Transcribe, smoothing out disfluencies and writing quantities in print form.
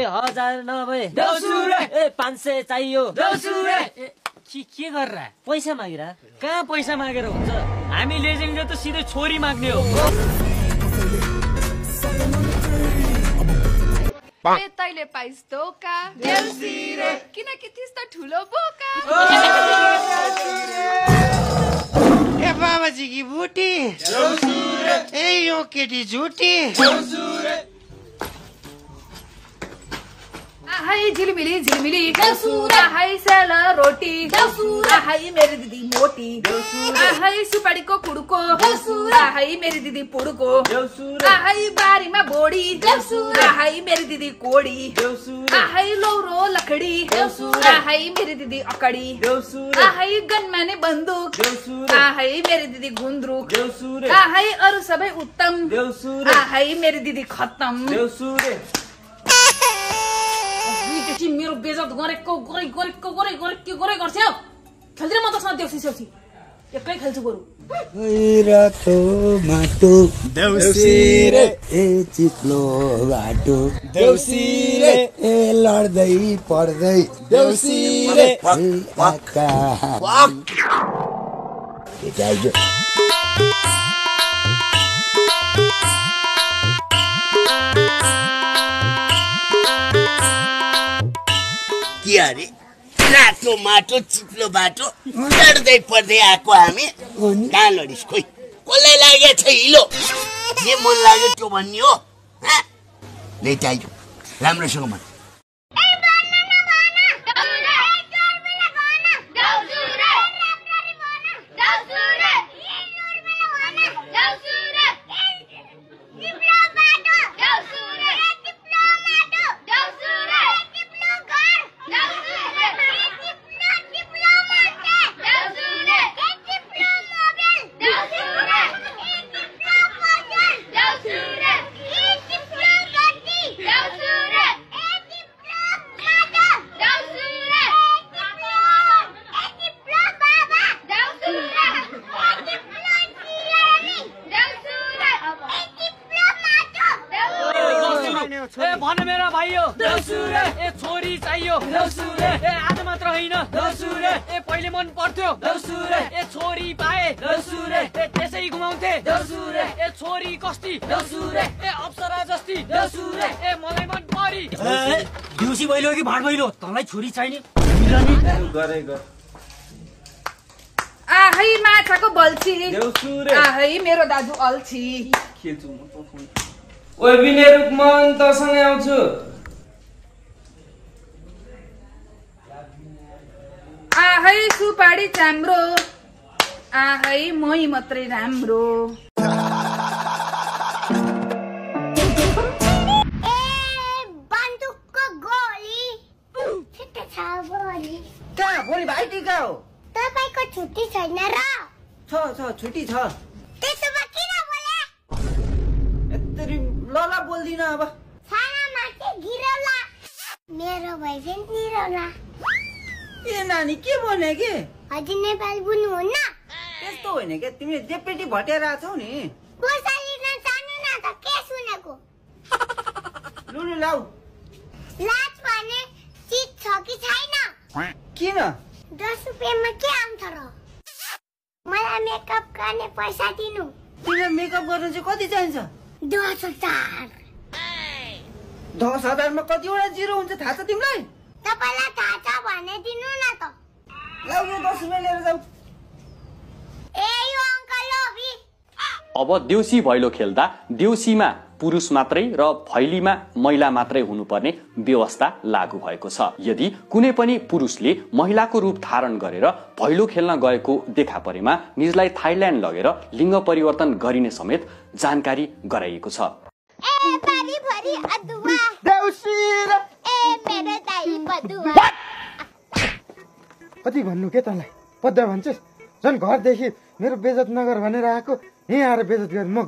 1000 नभए देउसुरे। 500 चाहियो देउसुरे। के गरेर पैसा मागिरा? कहाँ पैसा मागेर हुन्छ? हामी लेजेन्डले त सिधै छोरी माग्ने हो। तैले पाइस धोका देउसिरे किनकि त्यस्तो ठुलो बोका ए बाबाजी की बुटी देउसुरे ए यो केटी झुटी देउसुरे हाय झिलमिली झिलमिली देउसुरे हाय सेला रोटी देउसुरे हाय मेरी दिदी मोटी देउसुरे हाय सुपारीको कुडको देउसुरे हाय मेरी दिदी पुडको देउसुरे हाय बारीमा बोडी देउसुरे हाय मेरी दिदी कोडी देउसुरे हाय लौरो लकडी देउसुरे हाय मेरी दिदी अकडी देउसुरे हाय गनमाने बन्दुक देउसुरे हाय मेरी दिदी गुन्द्रुक देउसुरे हाय अरु सबै उत्तम देउसुरे हाय मेरी दिदी खत्तम देउसुरे केटी मेरो बेजत गरेको गरे गर्छौ खेल्दिन म तसँग देउसी सेउसी एकै खेल्छु बरु रातो माटो देउसिरे ए चिप्लो बाटो देउसिरे ए लड्दै पर्दै देउसिरे आका के अरे रातो माटो चिप्लो बाटो लड्दै पर्दै आएको हामी कहाँ लडिस खोइ कसलाई लागेको छ हिलो जे मन लाग्यो त्यो भन्ने हो लेट आइयो राम्रोसँग भन भन मेरा भाइयो देउसुरे ए छोरी चाहियो देउसुरे ए आज मात्र होइन देउसुरे ए पहिले मन पर्थ्यो देउसुरे ए छोरी पाए देउसुरे ए त्यसै घुमाउँथे देउसुरे ए छोरी कस्ती देउसुरे ए अप्सरा जस्ती देउसुरे ए मलाई मन परी देउसी भइलो कि भाड भइलो तँलाई छोरी चाहिने गरे गर आहै माछाको बल्छी देउसुरे आहै मेरो दाजु अल्छी खेल्छु म त फोन ओइ बिनेरुक म तसँग आउँछु आहै सुपारी चाम्रो आहै मै मात्रै राम्रो कहाँ भोलि भाइ टिका हो तपाईको छुट्टी छैन र छ छुट्टी छ त्यसो भए किन बोले यत्तरी ल बोल्दिन अब साना माथि गिरौला मेरो भइसेन निरौला ए नानी के बोल्ने के हजुर नेपाल बुझ्नुहुन्न त्यस्तो होइन के तिमीले जेपेटी भटेर छौ नि पैसा लिन जानु न त के सुनेको लुलु लाउ लाज भने चिज छ कि छैन किन 10 रुपैयाँमा के आउँछ र मलाई मेकअप गर्ने पैसा दिनु तिमीलाई मेकअप गर्न चाहिँ कति चाहिन्छ 10,000 10,000 मा कतिवटा जिरो हुन्छ थाहा छ तिमीलाई तपाईलाई थाहा छ भने दिनु न त लाउ यो 10 रुपैयाँ लिएर जाऊ ए यो अंकल लोभी अब देउसी भैलो खेल्दा देउसीमा पुरुष मात्रै र भैलीमा महिला मात्रै हुनुपर्ने व्यवस्था लागू भएको छ। यदि कुनै पनि पुरुषले महिलाको रूप धारण गरेर भैलो खेल्न गएको देखा परेमा निजलाई थाइल्यान्ड लगेर लिङ्ग परिवर्तन गरिने समेत जानकारी गराइएको छ। ए पारी भरी अदुवा देउसिर ए मेरो दाइ बदुवा कति भन्नु के तँलाई पद्दा भन्छस् झन् घरदेखि मेरो बेइज्जत नगर भनेर आएको यहीँ आएर बेइज्जत गरेँ म